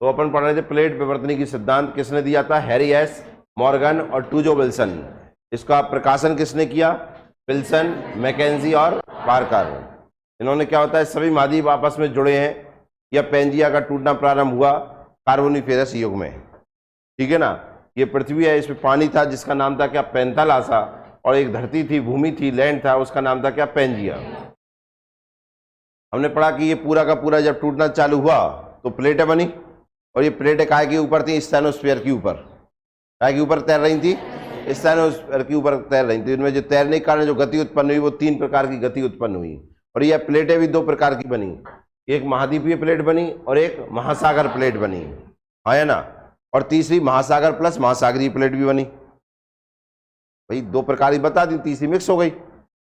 तो अपन पढ़ रहे थे प्लेट विवर्तनी की सिद्धांत किसने दिया था? हैरी एस मॉर्गन और टूजो विल्सन। इसका प्रकाशन किसने किया? विल्सन, मैकेंजी और पार्कर। इन्होंने क्या होता है, सभी महाद्वीप आपस में जुड़े हैं। यह पेंजिया का टूटना प्रारंभ हुआ कार्बोनिफेरस युग में, ठीक है ना। ये पृथ्वी है, इसमें पानी था जिसका नाम था क्या? पेंथालासा। और एक धरती थी, भूमि थी, लैंड था, उसका नाम था क्या? पेंजिया। हमने पढ़ा कि ये पूरा का पूरा जब टूटना चालू हुआ तो प्लेटें बनी, और ये प्लेटें काय के ऊपर थी? स्टेनोस्फीयर के ऊपर। काय के ऊपर तैर रही थी? स्टेनोस्फीयर के ऊपर तैर रही थी। इनमें जो तैरने के कारण जो गति उत्पन्न हुई वो 3 प्रकार की गति उत्पन्न हुई। और यह प्लेटें भी 2 प्रकार की बनी, एक महाद्वीपीय प्लेट बनी और एक महासागर प्लेट बनी, हाँ है ना। और तीसरी महासागर प्लस महासागरीय प्लेट भी बनी। भाई 2 प्रकार की बता दी, तीसरी मिक्स हो गई।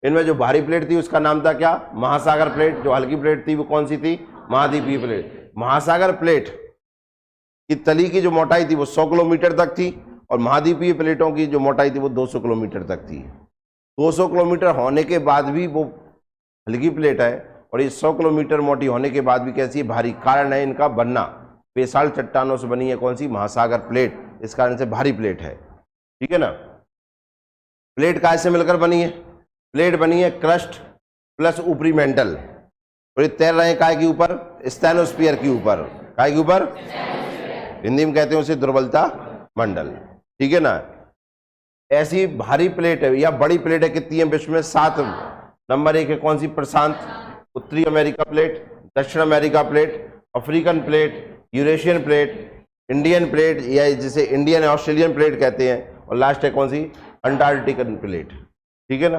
इनमें जो भारी प्लेट थी उसका नाम था क्या? महासागर प्लेट। जो हल्की प्लेट थी वो कौन सी थी? महाद्वीपीय प्लेट। महासागर प्लेट की तली की जो मोटाई थी वो 100 किलोमीटर तक थी, और महाद्वीपीय प्लेटों की जो मोटाई थी वो 200 किलोमीटर तक थी। 200 किलोमीटर होने के बाद भी वो हल्की प्लेट है, और ये 100 किलोमीटर मोटी होने के बाद भी कैसी है? भारी। कारण है इनका बनना, बेसाल्ट चट्टानों से बनी है कौन सी? महासागर प्लेट। इस कारण से भारी प्लेट है, ठीक है ना। प्लेट काय से मिलकर बनी है? प्लेट बनी है क्रस्ट प्लस ऊपरी मेंटल, और ये तैर रहे हैं काय के ऊपर? स्टेनोस्फीयर के ऊपर। काय के ऊपर? हिंदी में कहते हैं उसे दुर्बलता मंडल, ठीक है ना। ऐसी भारी प्लेट है या बड़ी प्लेट है कितनी है विश्व में? 7। नंबर 1 है कौन सी? प्रशांत, उत्तरी अमेरिका प्लेट, दक्षिण America plate, African plate, Eurasian plate, Indian plate या जिसे इंडियन ऑस्ट्रेलियन प्लेट कहते हैं, और लास्ट है कौन सी? अंटार्कटिकन प्लेट, ठीक है ना।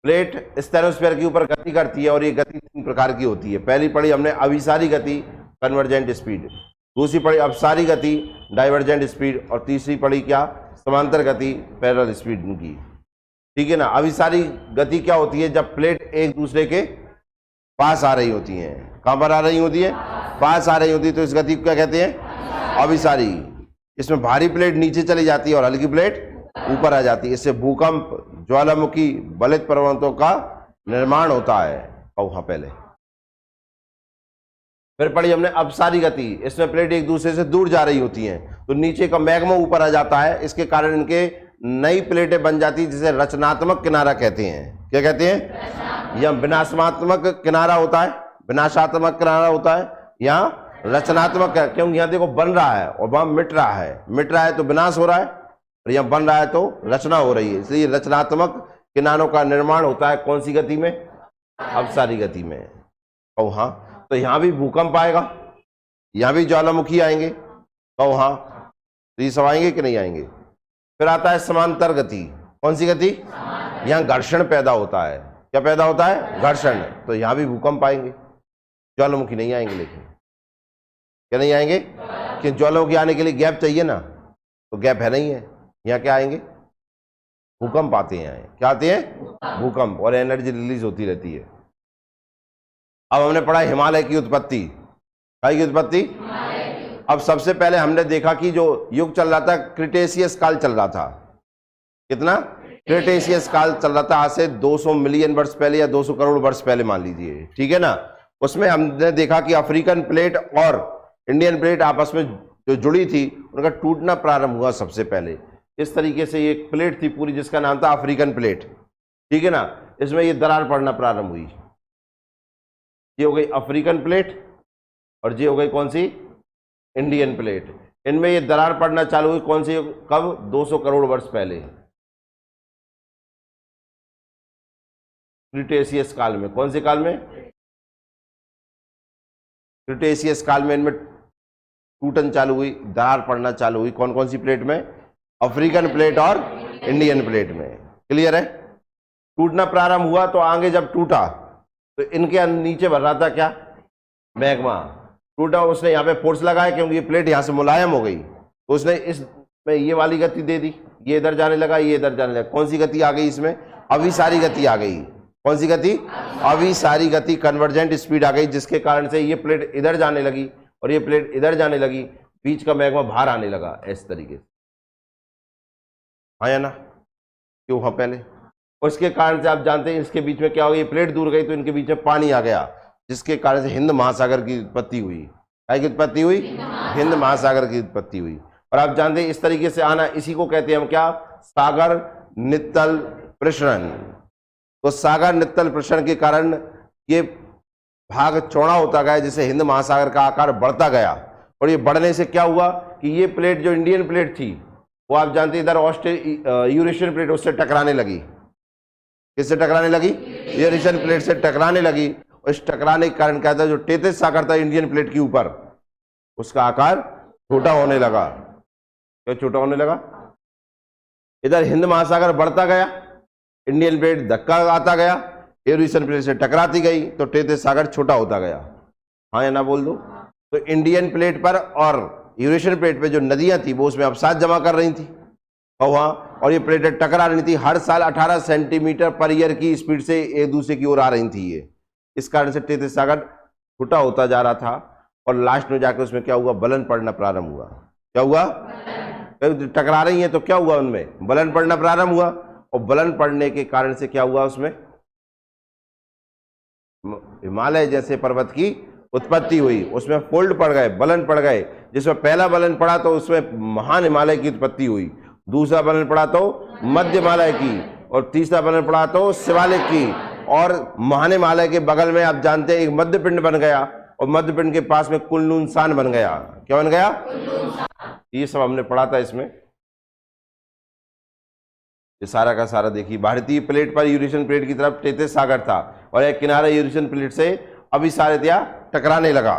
प्लेट स्टेनोस्फीयर के ऊपर गति करती है, और ये गति 3 प्रकार की होती है। पहली पढ़ी हमने अभिसारी गति, कन्वर्जेंट स्पीड। दूसरी पढ़ी अपसारी गति, डाइवर्जेंट स्पीड। और तीसरी पढ़ी क्या? समांतर गति, पैरेलल स्पीड की, ठीक है ना। अभिसारी गति क्या होती है? जब प्लेट एक दूसरे के पास आ रही होती हैं। कहां पर आ रही होती है? पास आ रही होती है, तो इस गति को क्या कहते हैं? अभिसारी। इसमें भारी प्लेट नीचे चली जाती है और हल्की प्लेट ऊपर आ जाती है। इससे भूकंप, ज्वालामुखी, बलित पर्वतों का निर्माण होता है। और हाँ पहले फिर पढ़ी हमने अपसारी गति। इसमें प्लेट एक दूसरे से दूर जा रही होती हैं, तो नीचे का मैग्मा ऊपर आ जाता है। इसके कारण इनके नई प्लेटें बन जाती, जिसे रचनात्मक किनारा कहते हैं। क्या कहते हैं? या विनाशात्मक किनारा होता है, विनाशात्मक किनारा होता है, यहाँ रचनात्मक है। क्यों? यहाँ देखो बन रहा है और वहां मिट रहा है। मिट रहा है तो विनाश हो रहा है, और यहाँ बन रहा है तो रचना हो रही है। इसलिए रचनात्मक किनारों का निर्माण होता है कौन सी गति में? अपसारी गति में। और हाँ, तो यहाँ भी भूकंप आएगा, यहाँ भी ज्वालामुखी आएंगे। तो हाँ, तो ये सब आएंगे कि नहीं आएंगे? फिर आता है समांतर गति। कौन सी गति? यहाँ घर्षण पैदा होता है। क्या पैदा होता है? घर्षण। तो यहाँ भी भूकंप आएंगे, ज्वालामुखी नहीं आएंगे। लेकिन क्या नहीं आएंगे? कि ज्वालामुखी आने के लिए गैप चाहिए ना, तो गैप है नहीं है। यहाँ क्या आएंगे? भूकंप आते हैं। क्या आते हैं? भूकंप, और एनर्जी रिलीज होती रहती है। अब हमने पढ़ा हिमालय की उत्पत्ति। काय की उत्पत्ति? अब सबसे पहले हमने देखा कि जो युग चल रहा था, क्रिटेशियस काल चल रहा था। कितना? क्रिटेशियस काल चल रहा था, आज से 200 मिलियन वर्ष पहले या 200 करोड़ वर्ष पहले मान लीजिए, ठीक है ना। उसमें हमने देखा कि अफ्रीकन प्लेट और इंडियन प्लेट आपस में जो जुड़ी थी, उनका टूटना प्रारंभ हुआ सबसे पहले। इस तरीके से एक प्लेट थी पूरी, जिसका नाम था अफ्रीकन प्लेट, ठीक है ना। इसमें ये दरार पड़ना प्रारंभ हुई। ये हो गई अफ्रीकन प्लेट, और ये हो गई कौन सी? Indian plate. इनमें ये दरार पड़ना चालू हुई कौन सी? कब? 200 करोड़ वर्ष पहले, क्रिटेशियस काल में। कौन से काल में? क्रिटेशियस काल में इनमें टूटन चालू हुई, दरार पड़ना चालू हुई। कौन कौन सी प्लेट में? अफ्रीकन प्लेट और इंडियन प्लेट में। क्लियर है? टूटना प्रारंभ हुआ, तो आगे जब टूटा तो इनके नीचे भर रहा था क्या? मैग्मा। टूटा, उसने यहाँ पे फोर्स लगाया, क्योंकि ये प्लेट यहाँ से मुलायम हो गई, तो उसने इसमें ये वाली गति दे दी। ये इधर जाने लगा, ये इधर जाने लगा। कौन सी गति आ गई इसमें? अभिसारी गति आ गई। कौन सी गति? अभिसारी गति, कन्वर्जेंट स्पीड आ गई, जिसके कारण से ये प्लेट इधर जाने लगी और ये प्लेट इधर जाने लगी। बीच का मैग्मा बाहर आने लगा इस तरीके से, हाँ या ना? क्यों? हाँ पहले। उसके कारण से आप जानते हैं इसके बीच में क्या हो गया? ये प्लेट दूर गई तो इनके बीच में पानी आ गया, जिसके कारण से हिंद महासागर की उत्पत्ति हुई। काय की उत्पत्ति हुई? हिंद महासागर की उत्पत्ति हुई। और आप जानते हैं इस तरीके से आना, इसी को कहते हैं हम क्या? सागर नित्तल प्रसरण। तो सागर नित्तल प्रसरण के कारण ये भाग चौड़ा होता गया, जिससे हिंद महासागर का आकार बढ़ता गया। और ये बढ़ने से क्या हुआ कि ये प्लेट जो इंडियन प्लेट थी वो आप जानते हैं इधर यूरेशियन प्लेट उससे टकराने लगी। किससे टकराने लगी? यूरेशियन प्लेट से टकराने लगी। और इस टकराने के कारण क्या था, जो टेथिस सागर था इंडियन प्लेट के ऊपर, उसका आकार छोटा होने लगा। क्यों छोटा होने लगा? इधर हिंद महासागर बढ़ता गया, इंडियन प्लेट धक्का आता गया, यूरेशियन प्लेट से टकराती गई, तो टेथिस सागर छोटा होता गया। हाँ या ना बोल दो। तो इंडियन प्लेट पर और यूरेशियन प्लेट पे जो नदियां थी वो उसमें अवसाद जमा कर रही थी और ये प्लेटें टकरा रही थी। हर साल 18 सेंटीमीटर पर ईयर की स्पीड से एक दूसरे की ओर आ रही थी ये। इस कारण से टेथिस सागर छोटा होता जा रहा था और लास्ट में जाकर उसमें क्या हुआ? बलन पड़ना प्रारंभ हुआ। क्या हुआ? टकरा रही है तो क्या हुआ? उनमें बलन पड़ना प्रारंभ हुआ। और बलन पड़ने के कारण से क्या हुआ? उसमें हिमालय जैसे पर्वत की उत्पत्ति हुई। उसमें फोल्ड पड़ गए, बलन पड़ गए। जिसमें पहला बलन पड़ा तो उसमें महान हिमालय की उत्पत्ति हुई, दूसरा बलन पड़ा तो मध्य हिमालय की, और तीसरा बलन पड़ा तो शिवालिक की। और महान हिमालय के बगल में आप जानते हैं एक मध्य पिंड बन गया, और मध्य पिंड के पास में कुल्लू शान बन गया। क्या बन गया? ये सब हमने पढ़ा था इसमें। ये सारा का सारा देखिए, भारतीय प्लेट पर यूरेशियन प्लेट की तरफ टेथिस सागर था और एक किनारा यूरेशियन प्लेट से अभिसारित टकराने लगा।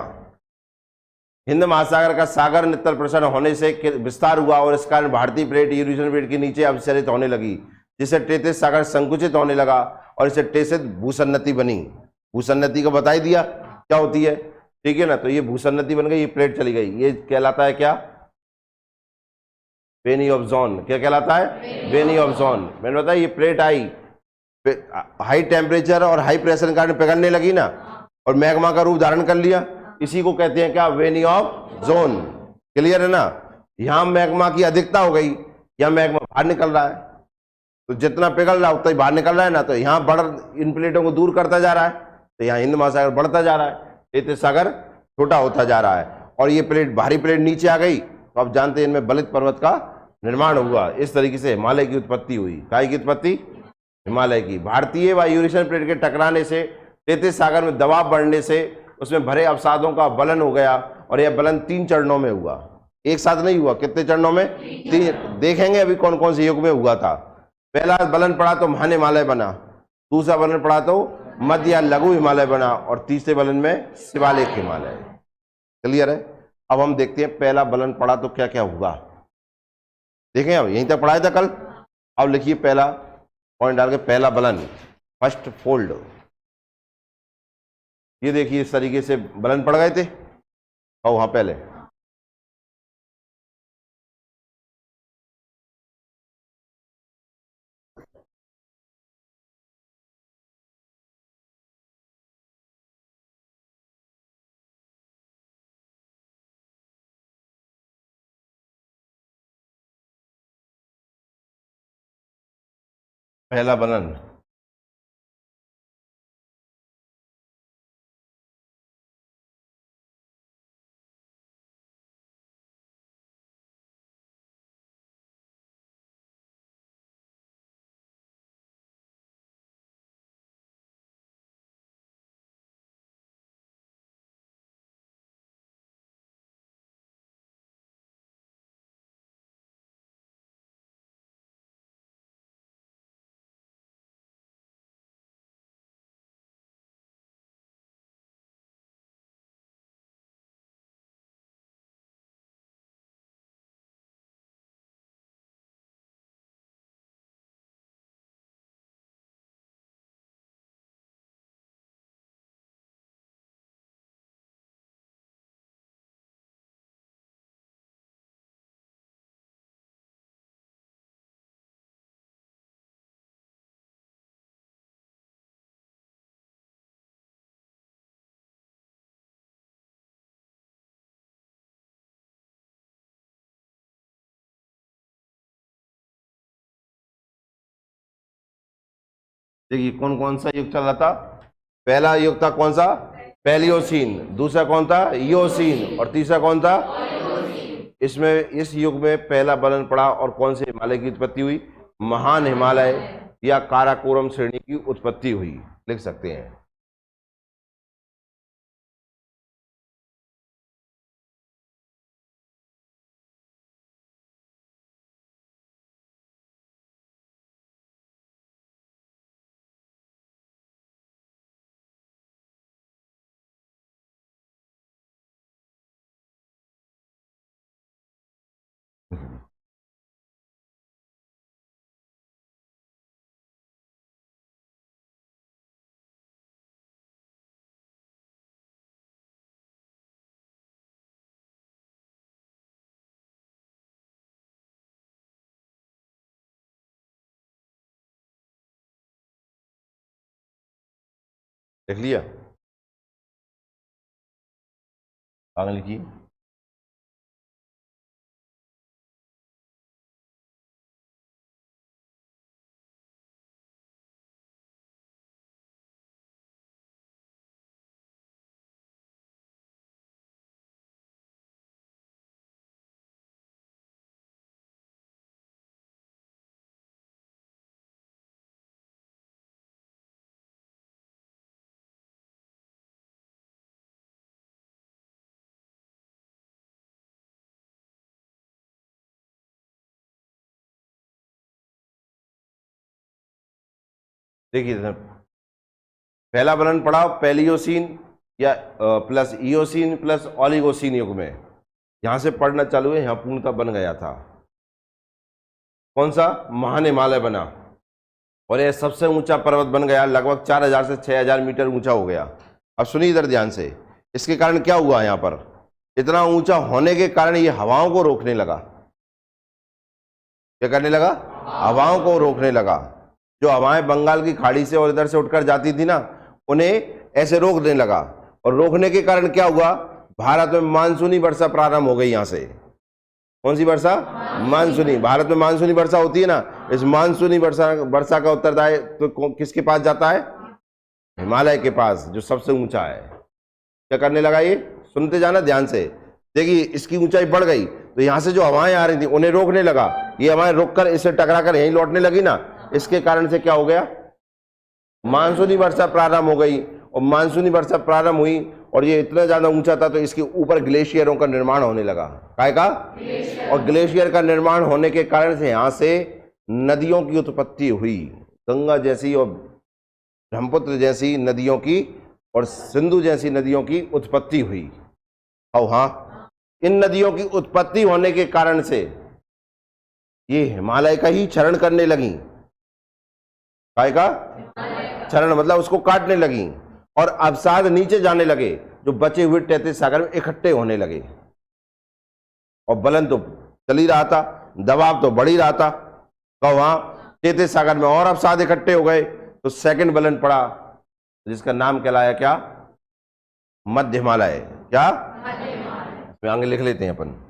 हिंद महासागर का सागर नित्तल प्रसरण होने से विस्तार हुआ और इस कारण भारतीय प्लेट यूरेशियन प्लेट के नीचे अभिसारित होने लगी, जिससे टेथिस सागर संकुचित होने लगा और इसे टेथिस भूसन्नति बनी। भूसन्नति को बता ही दिया क्या होती है, ठीक है ना। तो ये भूसन्नति बन गई, ये प्लेट चली गई। ये कहलाता है क्या? वेनी ऑफ जोन। क्या कहलाता है? वेनी ऑफ जोन। मैंने बताया ये प्लेट आई, हाई टेम्परेचर और हाई प्रेशर के कारण पिघलने लगी ना, और मैग्मा का रूप धारण कर लिया। इसी को कहते हैं क्या? वेनी ऑफ जोन। क्लियर है ना। यहां मैग्मा की अधिकता हो गई, यहां मैग्मा बाहर निकल रहा है, तो जितना पिघल रहा है उतना ही बाहर निकल रहा है ना। तो यहां बढ़ इन प्लेटों को दूर करता जा रहा है, तो यहाँ हिंद महासागर बढ़ता जा रहा है, टेथिस सागर छोटा होता जा रहा है। और ये प्लेट, भारी प्लेट नीचे आ गई, तो आप जानते हैं इनमें बलित पर्वत का निर्माण हुआ। इस तरीके से हिमालय की उत्पत्ति हुई। काय की उत्पत्ति? हिमालय की। भारतीय व यूरेशियन प्लेट के टकराने से टेथिस सागर में दबाव बढ़ने से उसमें भरे अवसादों का बलन हो गया, और यह बलन 3 चरणों में हुआ, एक साथ नहीं हुआ। कितने चरणों में? 3। देखेंगे अभी कौन कौन से युग में हुआ था। पहला बलन पड़ा तो महान हिमालय बना, दूसरा बलन पड़ा तो मध्य या लघु हिमालय बना, और तीसरे बलन में शिवालिक हिमालय। क्लियर है। अब हम देखते हैं पहला बलन पड़ा तो क्या क्या हुआ। देखें, अब यहीं तक पढ़ाया था कल। अब लिखिए पहला पॉइंट डाल के, पहला बलन, फर्स्ट फोल्ड। ये देखिए इस तरीके से बलन पड़ गए थे। और वहां पहले पहला बलन, देखिए कौन कौन सा युग चल रहा था। पहला युग था कौन सा? पैलियोसीन, दूसरा कौन था इयोसीन, और तीसरा कौन था। इसमें इस युग में पहला बलन पड़ा और कौन से हिमालय की उत्पत्ति हुई, महान हिमालय या काराकोरम श्रेणी की उत्पत्ति हुई, लिख सकते हैं। देख लिया, आगे लिखिए। देखिए सर, पहला बलन पड़ा पैलियोसीन या प्लस इयोसीन प्लस ओलिगोसीन युग में, यहां से पढ़ना चालू है, यहां पूर्णतः बन गया था। कौन सा, महान हिमालय बना, और यह सबसे ऊंचा पर्वत बन गया, लगभग 4000 से 6000 मीटर ऊंचा हो गया। अब सुनिए इधर ध्यान से, इसके कारण क्या हुआ, यहां पर इतना ऊंचा होने के कारण ये हवाओं को रोकने लगा। क्या करने लगा, हवाओं को रोकने लगा। जो हवाएं बंगाल की खाड़ी से और इधर से उठकर जाती थी ना, उन्हें ऐसे रोकने लगा, और रोकने के कारण क्या हुआ, भारत में मानसूनी वर्षा प्रारंभ हो गई। यहां से कौन सी वर्षा, मानसूनी। भारत में मानसूनी वर्षा होती है ना, इस मानसूनी वर्षा का उत्तरदायी तो किसके पास जाता है, हिमालय के पास, जो सबसे ऊंचा है। क्या करने लगा ये, सुनते जाना ध्यान से। देखिए इसकी ऊंचाई बढ़ गई तो यहां से जो हवाएं आ रही थी उन्हें रोकने लगा, ये हवाएं रोककर इससे टकराकर यहीं लौटने लगी ना, इसके कारण से क्या हो गया, मानसूनी वर्षा प्रारंभ हो गई। और मानसूनी वर्षा प्रारंभ हुई और ये इतना ज्यादा ऊंचा था तो इसके ऊपर ग्लेशियरों का निर्माण होने लगा। काय का, और ग्लेशियर का निर्माण होने के कारण से यहां से नदियों की उत्पत्ति हुई, गंगा जैसी और ब्रह्मपुत्र जैसी नदियों की और सिंधु जैसी नदियों की उत्पत्ति हुई। और हाँ, इन नदियों की उत्पत्ति होने के कारण से ये हिमालय का ही क्षरण करने लगी। काय का क्षरण, मतलब उसको काटने लगी, और अवसाद नीचे जाने लगे, जो बचे हुए तैतीस सागर में इकट्ठे होने लगे। और बलन तो चल ही रहा था, दबाव तो बढ़ ही रहा था, तो वहां तैतीस सागर में और अवसाद इकट्ठे हो गए, तो सेकंड बलन पड़ा, जिसका नाम कहलाया क्या, मध्य हिमालय। क्या, इसमें आगे लिख लेते हैं अपन।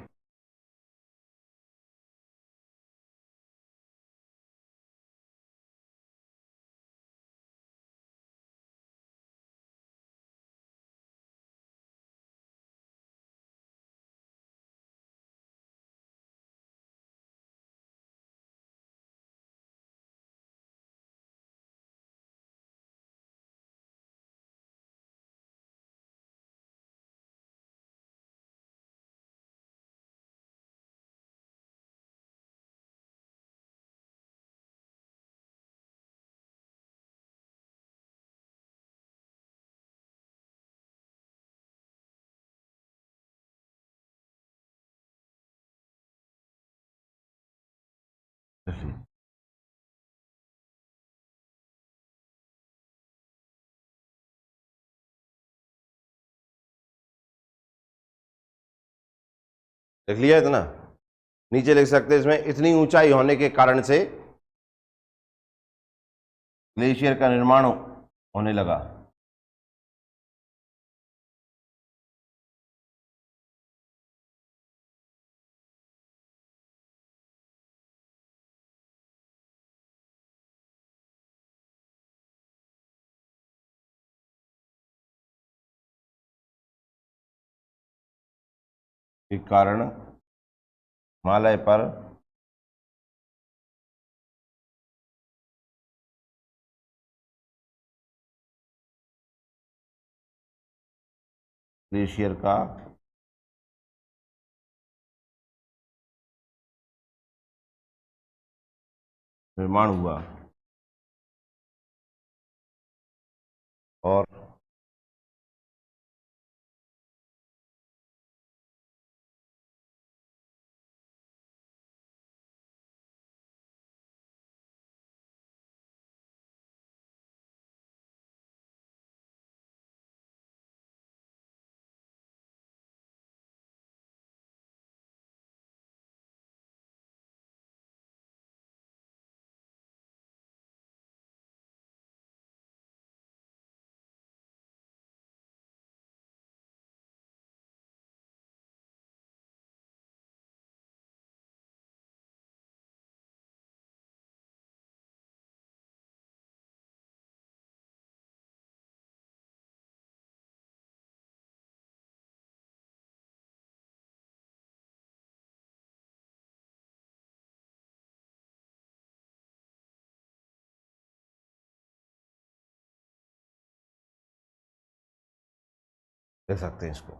लिख लिया इतना, नीचे लिख सकते हैं इसमें, इतनी ऊंचाई होने के कारण से ग्लेशियर का निर्माण होने लगा। के कारण हिमालय पर ग्लेशियर का निर्माण हुआ और देख सकते हैं इसको।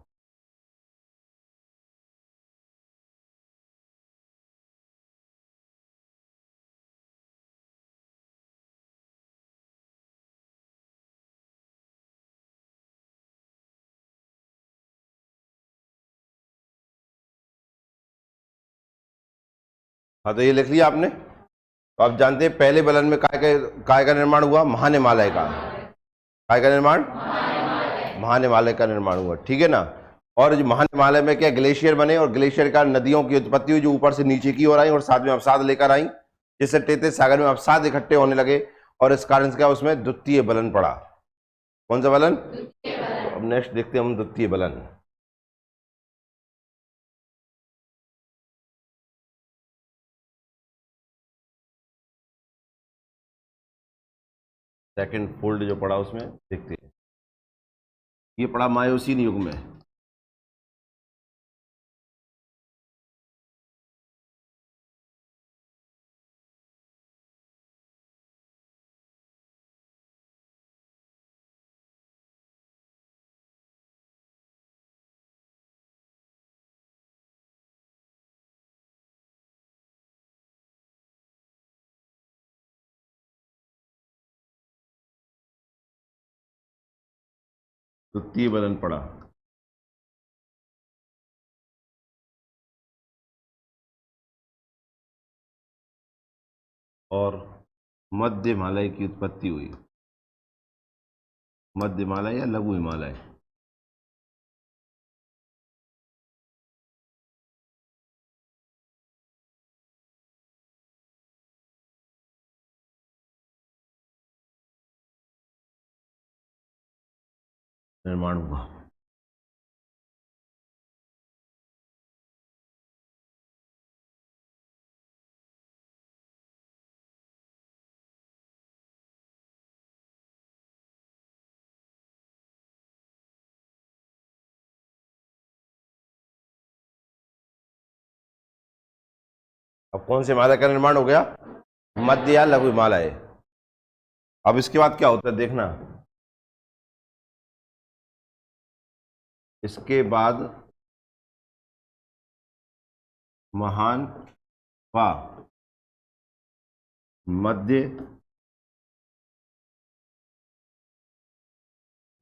हाँ, तो ये लिख लिया आपने। तो आप जानते हैं पहले बलन में काय का निर्माण हुआ? महाहिमालय का। काय का निर्माण? महाहिमालय का निर्माण हुआ, ठीक है ना। और जो महाहिमालय में क्या ग्लेशियर बने और ग्लेशियर का नदियों की उत्पत्ति हुई जो ऊपर से नीचे की ओर आई और साथ में अवसाद लेकर आई, जिससे तैतीस सागर में अवसाद इकट्ठे होने लगे और इस कारण से क्या उसमें द्वितीय बलन पड़ा। कौन सा बलन? अब नेक्स्ट देखते हैं हम द्वितीय बलन। सेकंड फोल्ड जो पड़ा उसमें देखते हैं। ये पड़ा मायोसीन युग में। द्वितीय बलन पड़ा और मध्य हिमालय की उत्पत्ति हुई। मध्य हिमालय या लघु हिमालय। निर्माण हुआ। अब कौन से हिमालय का निर्माण हो गया? मध्य या लघु हिमालय। अब इसके बाद क्या होता है देखना। इसके बाद महान व मध्य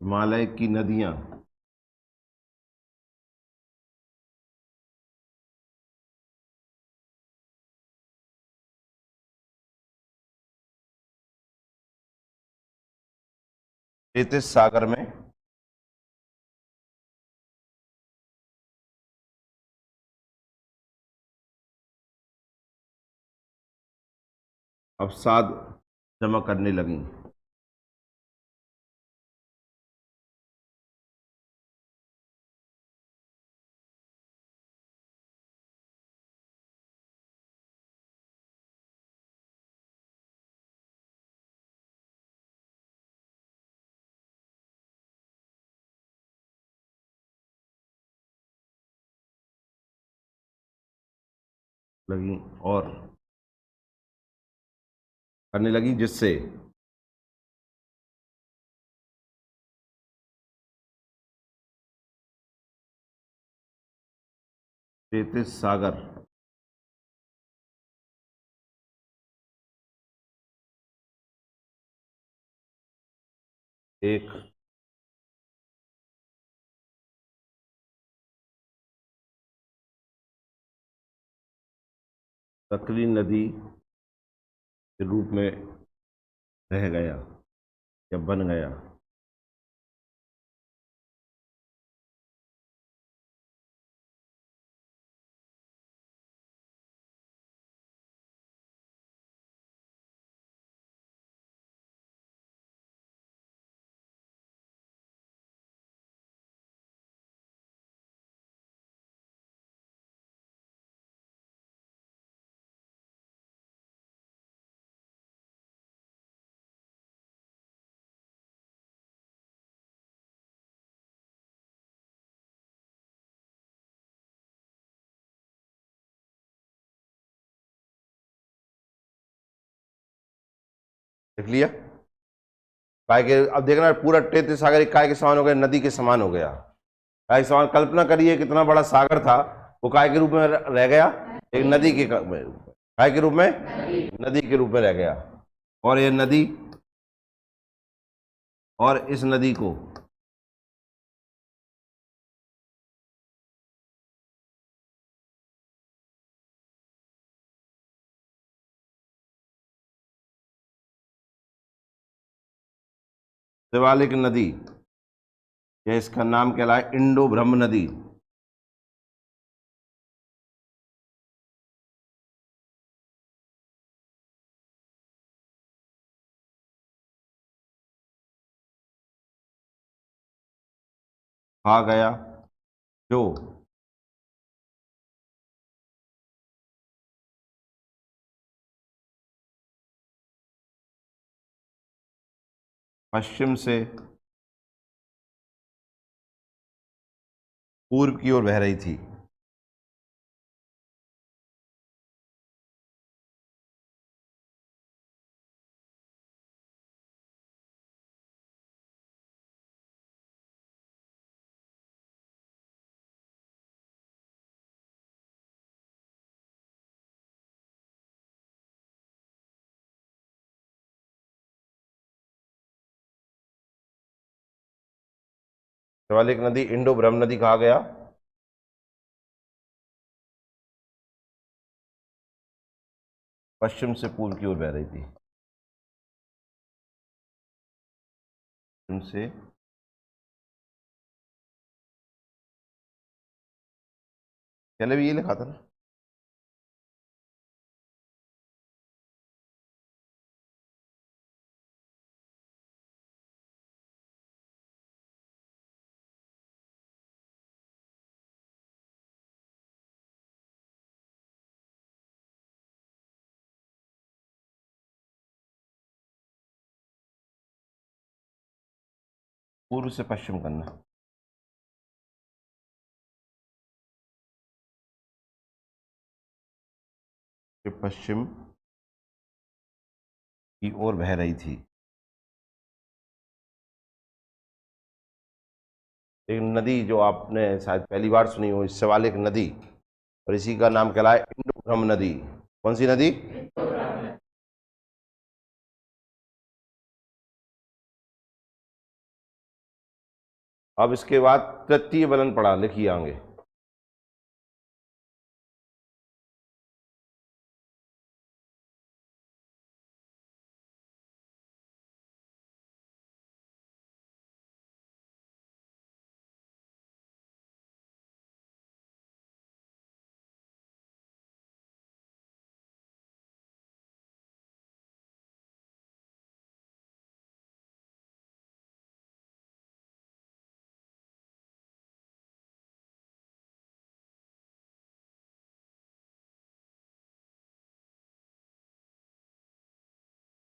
हिमालय की नदियां तैतीस सागर में अवसाद जमा करने लगी। लगी और करने लगी, जिससे तेतीस सागर एक सकरी नदी के रूप में रह गया या बन गया। देख लिया? काय के, अब देखना पूरा तेतीस सागर एक काय के समान हो गया, नदी के समान हो गया। काय के समान, कल्पना करिए कितना बड़ा सागर था, वो काय के रूप में रह गया, एक नदी के काय के रूप में, नदी के रूप में रह गया। और ये नदी, और इस नदी को शिवालिक नदी, या इसका नाम कहलाए इंडो ब्रह्म नदी। आ गया, जो पश्चिम से पूर्व की ओर बह रही थी। शिवालिक नदी इंडो ब्रह्म नदी कहा गया। पश्चिम से पूर्व की ओर बह रही थी, पश्चिम से पहले भी ये लिखा था ना। पूर्व से पश्चिम करना। कि पश्चिम की ओर बह रही थी। एक नदी जो आपने शायद पहली बार सुनी हो, शिवालिक नदी, और इसी का नाम कहलाए इंडो ब्रह्म नदी। कौन सी नदी? अब इसके बाद तृतीय बलन पड़ा, लिखिए आगे।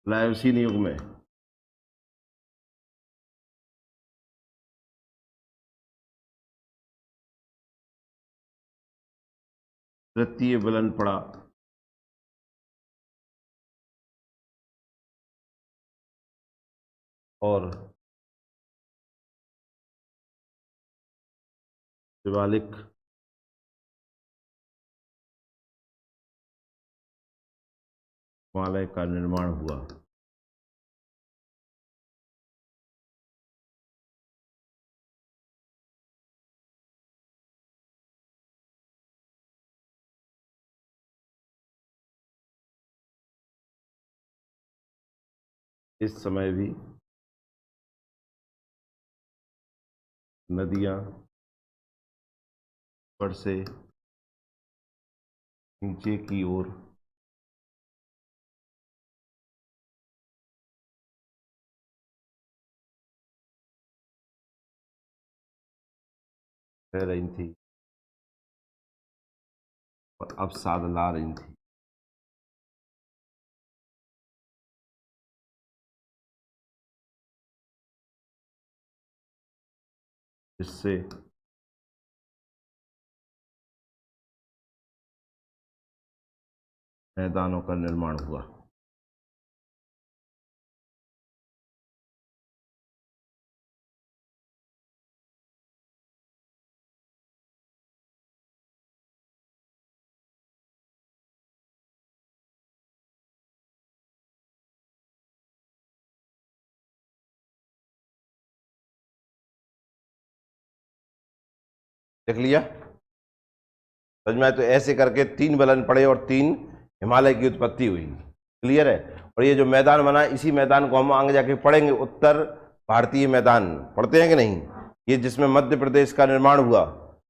प्लायोसीन युग में तृतीय बलन पड़ा और शिवालिक हिमालय का निर्माण हुआ। इस समय भी नदियां ऊपर से नीचे की ओर बह रही थी और अवसाद ला रही थी। इससे मैदानों का निर्माण हुआ। देख लिया समझ में आए? तो ऐसे करके 3 बलन पड़े और 3 हिमालय की उत्पत्ति हुई। क्लियर है? और ये जो मैदान बना, इसी मैदान को हम आगे जाके पढ़ेंगे। उत्तर भारतीय मैदान पढ़ते हैं कि नहीं? ये जिसमें मध्य प्रदेश का निर्माण हुआ,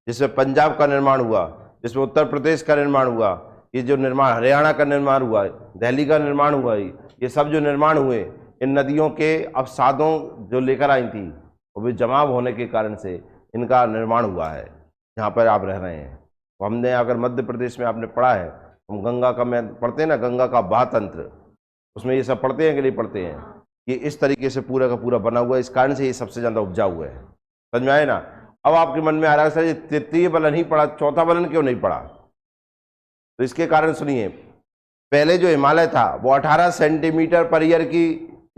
जिसमें पंजाब का निर्माण हुआ, जिसमें उत्तर प्रदेश का निर्माण हुआ, ये जो निर्माण हरियाणा का निर्माण हुआ, दिल्ली का निर्माण हुआ, ये सब जो निर्माण हुए, इन नदियों के अवसादों जो लेकर आई थी, वो भी जमाव होने के कारण से इनका निर्माण हुआ है जहाँ पर आप रह रहे हैं। तो हमने अगर मध्य प्रदेश में आपने पढ़ा है, हम गंगा का मैं पढ़ते हैं ना, गंगा का बहातंत्र, उसमें ये सब पढ़ते हैं कि नहीं पढ़ते हैं? ये इस तरीके से पूरा का पूरा बना हुआ है, इस कारण से ये सबसे ज़्यादा उपजाऊ है। समझ में आए ना? अब आपके मन में आ रहा है सर ये तृतीय बलन ही पढ़ा, चौथा बलन क्यों नहीं पढ़ा? तो इसके कारण सुनिए, पहले जो हिमालय था वो 18 सेंटीमीटर पर ईयर की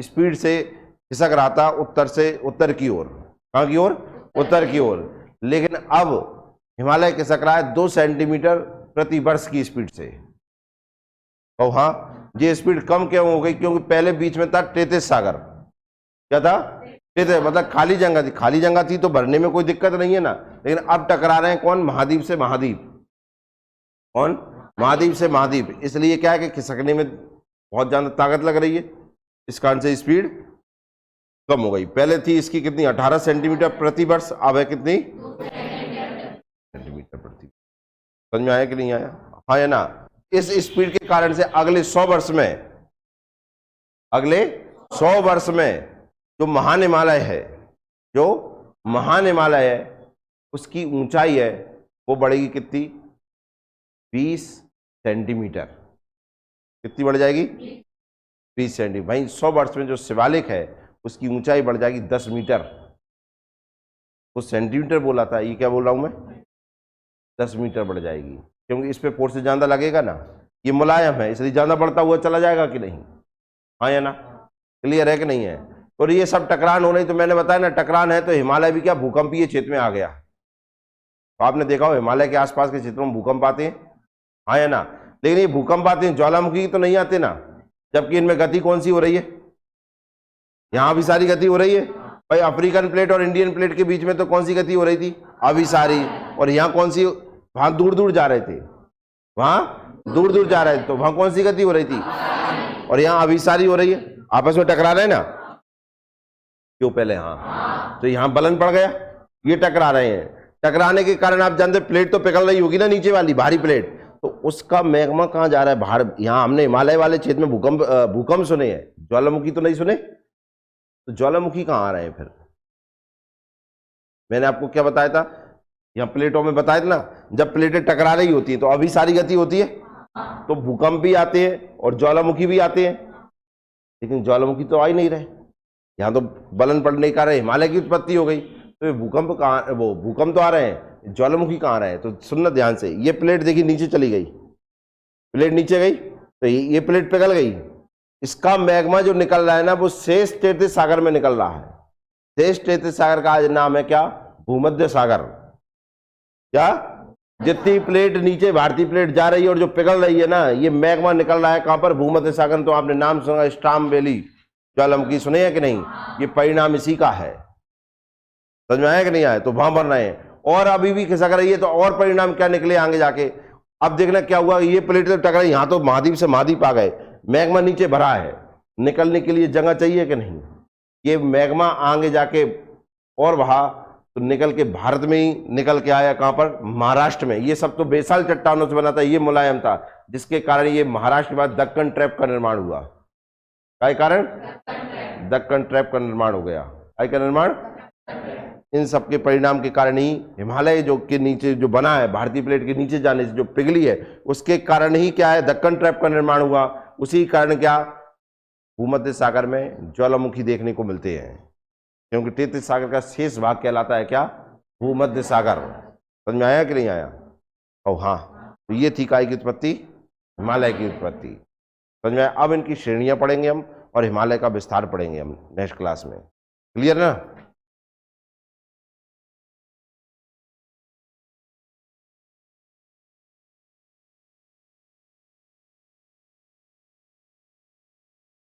स्पीड से खिसक रहा था उत्तर से उत्तर की ओर। कहाँ की ओर? उत्तर की ओर। लेकिन अब हिमालय खिसक रहा है 2 सेंटीमीटर प्रति वर्ष की स्पीड से। तो हाँ, ये स्पीड कम क्यों हो गई? क्योंकि पहले बीच में था टेथिस सागर। क्या था? टेथिस, मतलब खाली जगह थी। खाली जगह थी तो भरने में कोई दिक्कत नहीं है ना। लेकिन अब टकरा रहे हैं कौन? महाद्वीप से महाद्वीप। कौन? महाद्वीप से महाद्वीप। इसलिए क्या है कि खिसकने में बहुत ज्यादा ताकत लग रही है, इस कारण से स्पीड कम हो गई। पहले थी इसकी कितनी? 18 सेंटीमीटर प्रति वर्ष, अब है कितनी? सेंटीमीटर प्रति। समझ में आया कि नहीं आया? हाँ या ना? इस स्पीड के कारण से अगले 100 वर्ष में जो महान हिमालय है, जो महान हिमालय है, उसकी ऊंचाई है वो बढ़ेगी कितनी? 20 सेंटीमीटर। कितनी बढ़ जाएगी? 20 सेंटीमीटर। भाई 100 वर्ष में जो शिवालिक है उसकी ऊंचाई बढ़ जाएगी 10 मीटर। वो सेंटीमीटर बोला था, ये क्या बोल रहा हूं मैं? 10 मीटर बढ़ जाएगी, क्योंकि इस पे फोर्स ज्यादा लगेगा ना। ये मुलायम है इसलिए ज्यादा बढ़ता हुआ चला जाएगा कि नहीं? हाँ या ना? क्लियर है कि नहीं है? और ये सब टकरान हो रही, तो मैंने बताया ना टकरान है तो हिमालय भी क्या भूकंपीय क्षेत्र में आ गया। तो आपने देखा हो हिमालय के आसपास के क्षेत्रों में भूकंप आते हैं। हाँ या ना? लेकिन ये भूकंप आते हैं ज्वालामुखी तो नहीं आते ना, जबकि इनमें गति कौन सी हो रही है? यहां भी सारी गति हो रही है। भाई अफ्रीकन प्लेट और इंडियन प्लेट के बीच में तो कौन सी गति हो रही थी? अभी सारी। और यहाँ कौन सी? वहां दूर दूर जा रहे थे, वहां दूर दूर जा रहे थे, तो वहां कौन सी गति हो रही थी? और यहाँ अभी सारी हो रही है, आपस में टकरा रहे हैं ना। क्यों? पहले हाँ, तो यहाँ बलन पड़ गया, ये टकरा रहे हैं। टकराने के कारण आप जानते प्लेट तो पिघल रही होगी ना, नीचे वाली भारी प्लेट, तो उसका मैग्मा कहाँ जा रहा है? बाहर। यहाँ हमने हिमालय वाले क्षेत्र में भूकंप सुने हैं, ज्वालामुखी तो नहीं सुने। तो ज्वालामुखी कहाँ आ रहे हैं फिर? मैंने आपको क्या बताया था? यहाँ प्लेटों में बताया था ना, जब प्लेटें टकरा रही होती है तो अभी सारी गति होती है, तो भूकंप भी आते हैं और ज्वालामुखी भी आते हैं। लेकिन ज्वालामुखी तो आ ही नहीं रहे, यहाँ तो बलन पड़ने के कारण हिमालय की उत्पत्ति हो गई। तो भूकंप कहाँ? वो भूकंप तो आ रहे हैं, ज्वालामुखी कहाँ आ रहे हैं? तो सुनना ध्यान से, ये प्लेट देखिए नीचे चली गई, प्लेट नीचे गई तो ये प्लेट पिघल गई, इसका मैग्मा जो निकल रहा है ना वो शेष तैतीस सागर में निकल रहा है। शेष तैतीस सागर का आज नाम है क्या? भूमध्य सागर। क्या? जितनी प्लेट नीचे भारतीय प्लेट जा रही है और जो पिघल रही है ना, ये मैग्मा निकल रहा है कहां पर? भूमध्य सागर। तो आपने नाम सुना स्ट्राम वैली ज्वालामुखी, सुने हैं कि नहीं? ये परिणाम इसी का है। समझ में आया कि नहीं आया? तो वहां बन रहे हैं और अभी भी खिसक रही है, तो और परिणाम क्या निकले आगे जाके। अब देखना क्या हुआ, ये प्लेट तो टकराई, यहां तो महाद्वीप से महाद्वीप आ गए, मैग्मा नीचे भरा है, निकलने के लिए जगह चाहिए कि नहीं? ये मैग्मा आगे जाके और वहां तो निकल के भारत में ही निकल के आया, कहां पर? महाराष्ट्र में। ये सब तो बेसाल चट्टानों से बना था, ये मुलायम था, जिसके कारण ये महाराष्ट्र के बाद दक्कन ट्रैप का निर्माण हुआ। काय कारण? दक्कन ट्रैप का निर्माण हो गया। काय का निर्माण? इन सब के परिणाम के कारण ही हिमालय जो के नीचे जो बना है, भारतीय प्लेट के नीचे जाने से जो पिघली है, उसके कारण ही क्या है? दक्कन ट्रैप का निर्माण हुआ। उसी कारण क्या भूमध्य सागर में ज्वालामुखी देखने को मिलते हैं, क्योंकि तैतीस सागर का शेष भाग कहलाता है क्या? भूमध्य सागर। समझ में आया कि नहीं आया? और हाँ, तो ये थी काय की उत्पत्ति? हिमालय की उत्पत्ति। समझ में आया? अब इनकी श्रेणियां पढ़ेंगे हम और हिमालय का विस्तार पढ़ेंगे हम नेक्स्ट क्लास में। क्लियर ना?